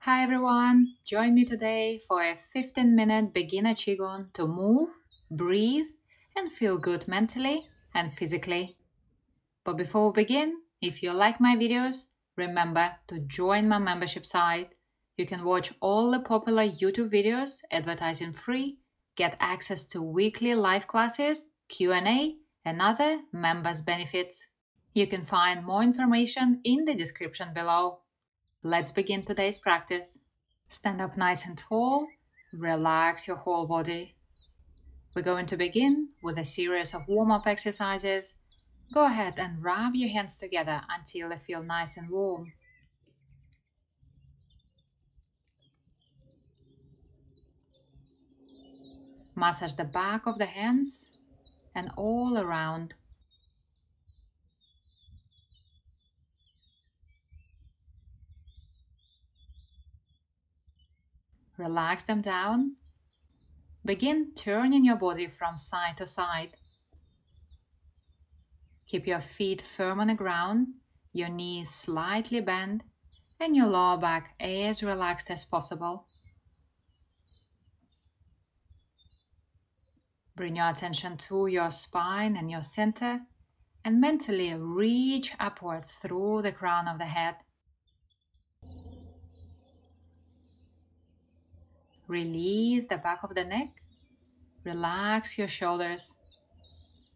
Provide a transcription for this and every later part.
Hi everyone, join me today for a 15-minute beginner Qigong to move, breathe, and feel good mentally and physically. But before we begin, if you like my videos, remember to join my membership site. You can watch all the popular YouTube videos advertising free, get access to weekly live classes, Q&A, and other members' benefits. You can find more information in the description below. Let's begin today's practice. Stand up nice and tall, relax your whole body. We're going to begin with a series of warm-up exercises. Go ahead and rub your hands together until they feel nice and warm. Massage the back of the hands and all around. Relax them down. Begin turning your body from side to side. Keep your feet firm on the ground, your knees slightly bent, and your lower back as relaxed as possible. Bring your attention to your spine and your center, and mentally reach upwards through the crown of the head. Release the back of the neck. Relax your shoulders.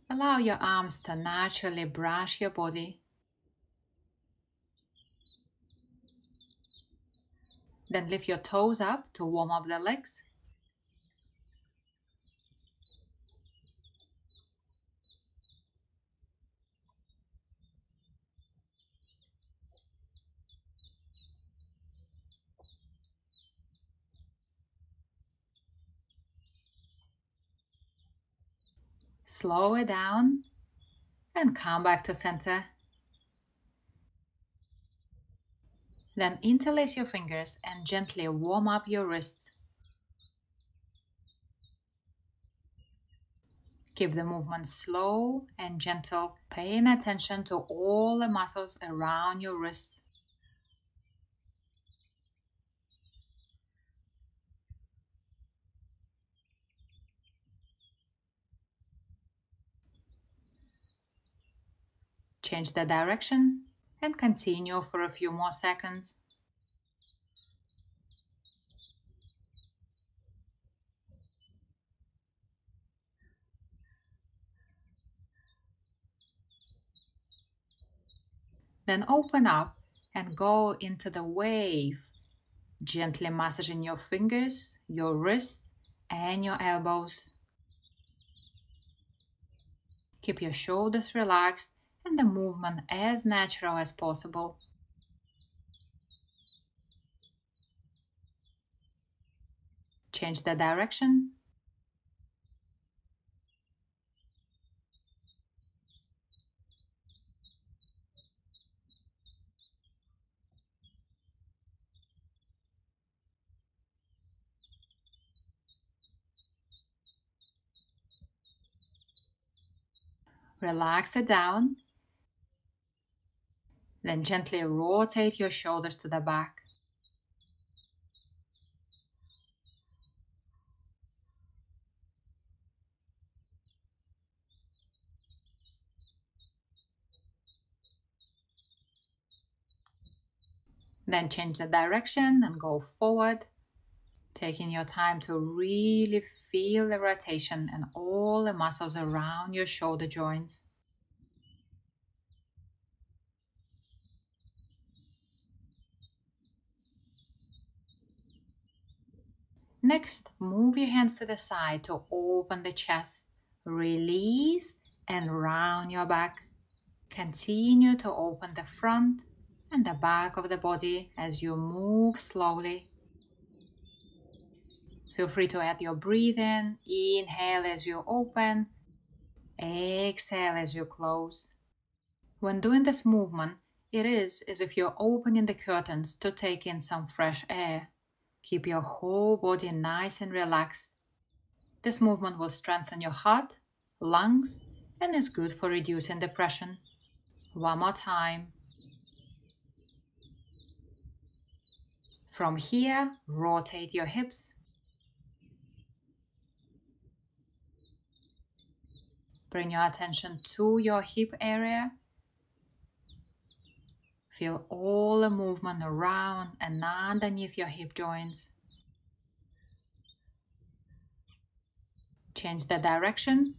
Allow your arms to naturally brush your body. Then lift your toes up to warm up the legs. Slow it down and come back to center. Then interlace your fingers and gently warm up your wrists. Keep the movement slow and gentle, paying attention to all the muscles around your wrists. Change the direction and continue for a few more seconds. Then open up and go into the wave, gently massaging your fingers, your wrists, and your elbows. Keep your shoulders relaxed and the movement as natural as possible. Change the direction. Relax it down. Then gently rotate your shoulders to the back. Then change the direction and go forward, taking your time to really feel the rotation and all the muscles around your shoulder joints. Next, move your hands to the side to open the chest. Release and round your back. Continue to open the front and the back of the body as you move slowly. Feel free to add your breathing. Inhale as you open. Exhale as you close. When doing this movement, it is as if you're opening the curtains to take in some fresh air. Keep your whole body nice and relaxed. This movement will strengthen your heart, lungs, and is good for reducing depression. One more time. From here, rotate your hips. Bring your attention to your hip area. Feel all the movement around and underneath your hip joints. Change the direction.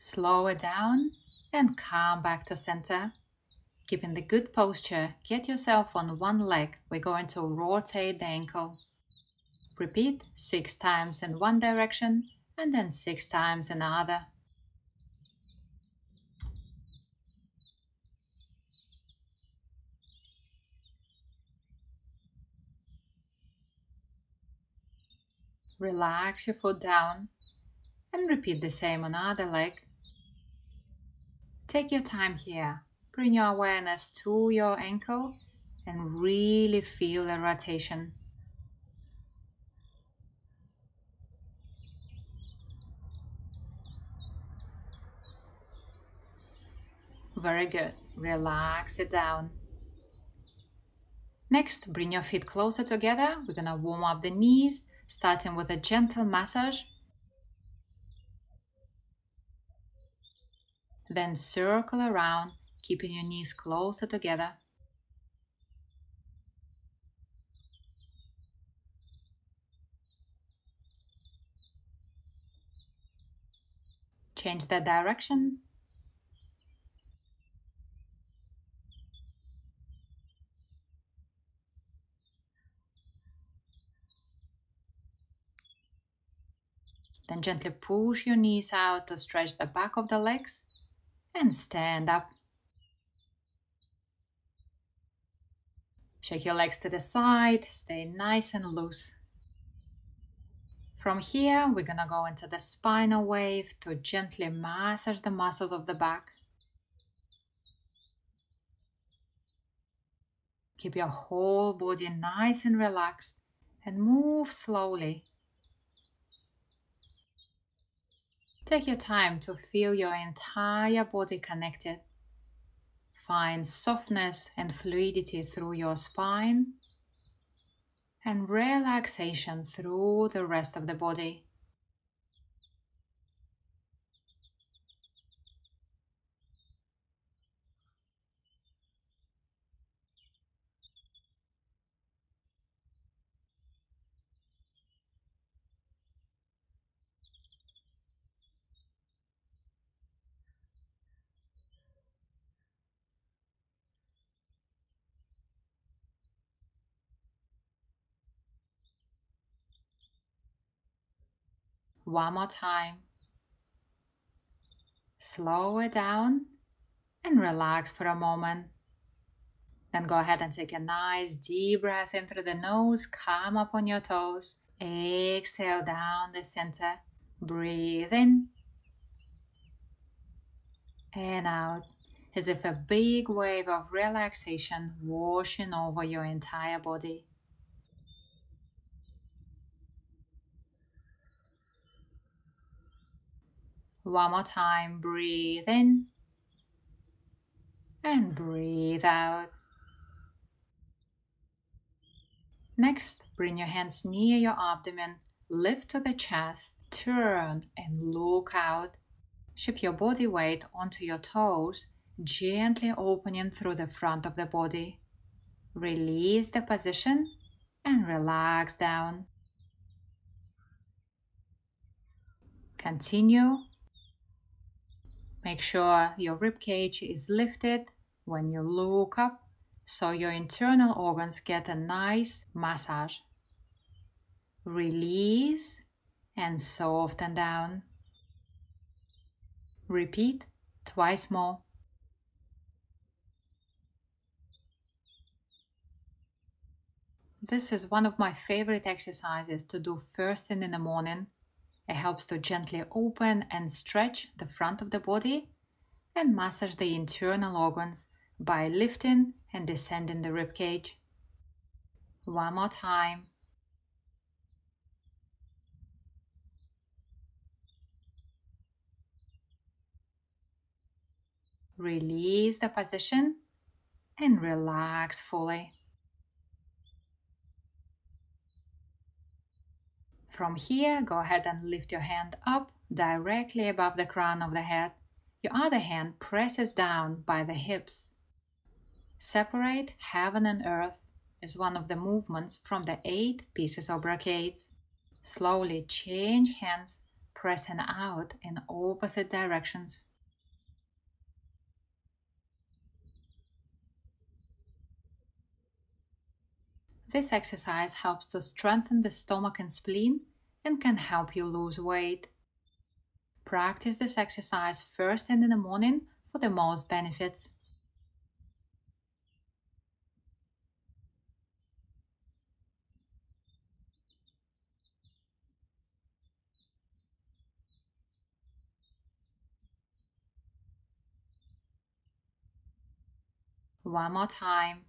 Slow it down and come back to center. Keeping the good posture, get yourself on one leg. We're going to rotate the ankle. Repeat 6 times in one direction and then 6 times in the other. Relax your foot down and repeat the same on the other leg. Take your time here. Bring your awareness to your ankle and really feel the rotation. Very good. Relax it down. Next, bring your feet closer together. We're going to warm up the knees, starting with a gentle massage. Then circle around, keeping your knees closer together. Change the direction. Then gently push your knees out to stretch the back of the legs and stand up. Shake your legs to the side, stay nice and loose. From here, we're gonna go into the spinal wave to gently massage the muscles of the back. Keep your whole body nice and relaxed and move slowly. Take your time to feel your entire body connected. Find softness and fluidity through your spine and relaxation through the rest of the body. One more time. Slow it down and relax for a moment. Then go ahead and take a nice deep breath in through the nose. Come up on your toes. Exhale down the center. Breathe in and out, as if a big wave of relaxation washing over your entire body. One more time, breathe in and breathe out. Next, bring your hands near your abdomen, lift to the chest, turn and look out. Shift your body weight onto your toes, gently opening through the front of the body. Release the position and relax down. Continue. Make sure your ribcage is lifted when you look up, so your internal organs get a nice massage. Release and soften down. Repeat twice more. This is one of my favorite exercises to do first thing in the morning. It helps to gently open and stretch the front of the body and massage the internal organs by lifting and descending the ribcage. One more time. Release the position and relax fully. From here, go ahead and lift your hand up directly above the crown of the head. Your other hand presses down by the hips. Separate heaven and earth is one of the movements from the 8 pieces of brocades. Slowly change hands, pressing out in opposite directions. This exercise helps to strengthen the stomach and spleen and can help you lose weight. Practice this exercise first and in the morning for the most benefits. One more time.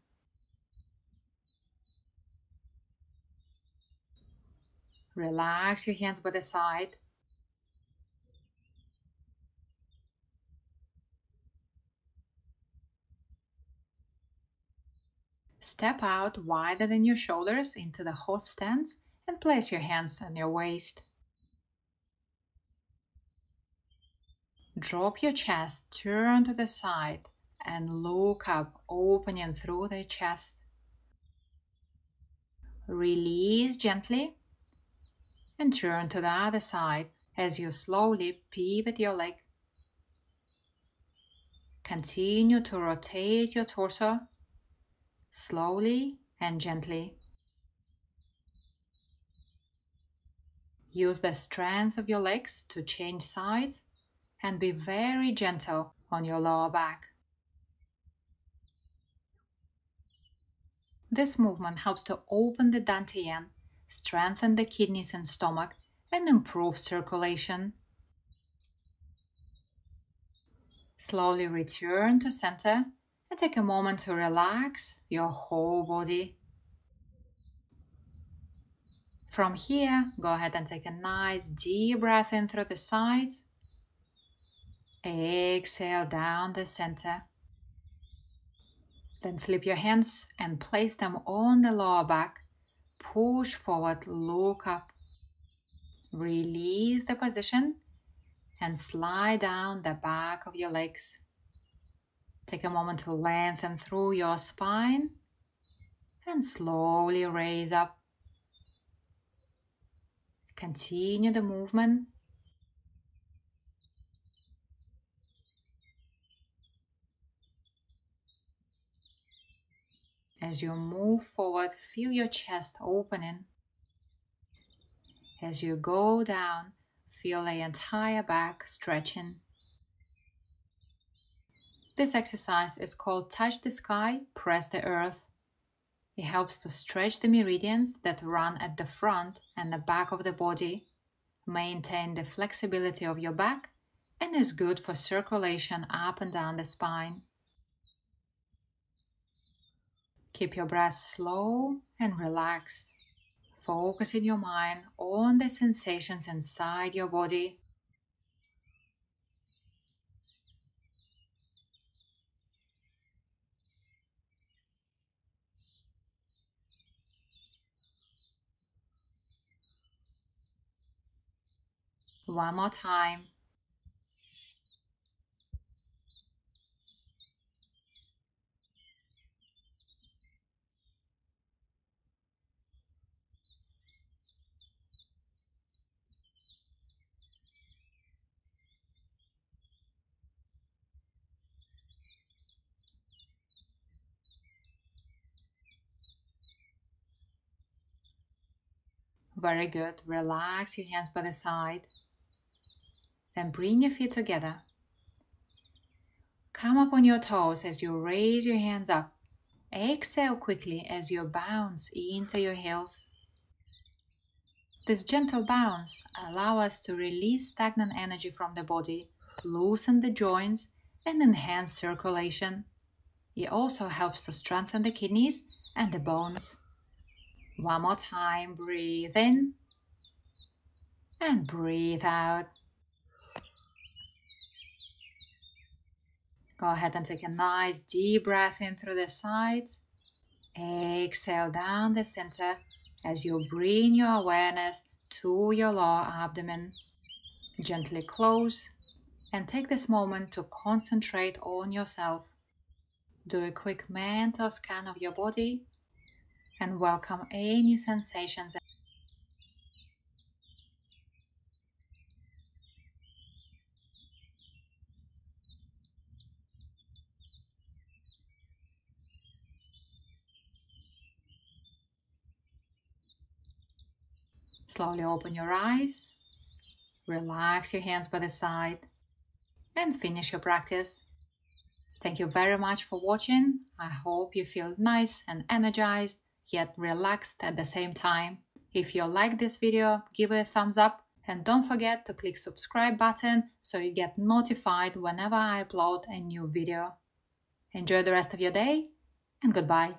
Relax your hands by the side. Step out wider than your shoulders into the horse stance and place your hands on your waist. Drop your chest, turn to the side and look up, opening through the chest. Release gently and turn to the other side as you slowly pivot your leg. Continue to rotate your torso slowly and gently. Use the strength of your legs to change sides and be very gentle on your lower back. This movement helps to open the dantian, strengthen the kidneys and stomach, and improve circulation. Slowly return to center and take a moment to relax your whole body. From here, go ahead and take a nice deep breath in through the sides. Exhale down the center. Then flip your hands and place them on the lower back. Push forward, look up. Release the position and slide down the back of your legs. Take a moment to lengthen through your spine and slowly raise up. Continue the movement. As you move forward, feel your chest opening. As you go down, feel the entire back stretching. This exercise is called Touch the Sky, Press the Earth. It helps to stretch the meridians that run at the front and the back of the body, maintain the flexibility of your back, and is good for circulation up and down the spine. Keep your breath slow and relaxed. Focus in your mind on the sensations inside your body. One more time. Very good. Relax your hands by the side. Then bring your feet together. Come up on your toes as you raise your hands up. Exhale quickly as you bounce into your heels. This gentle bounce allows us to release stagnant energy from the body, loosen the joints, and enhance circulation. It also helps to strengthen the kidneys and the bones. One more time, breathe in and breathe out. Go ahead and take a nice deep breath in through the sides. Exhale down the center as you bring your awareness to your lower abdomen. Gently close and take this moment to concentrate on yourself. Do a quick mental scan of your body and welcome any sensations. Slowly open your eyes, relax your hands by the side, and finish your practice. Thank you very much for watching. I hope you feel nice and energized, yet relaxed at the same time. If you like this video, give it a thumbs up and don't forget to click subscribe button so you get notified whenever I upload a new video. Enjoy the rest of your day and goodbye.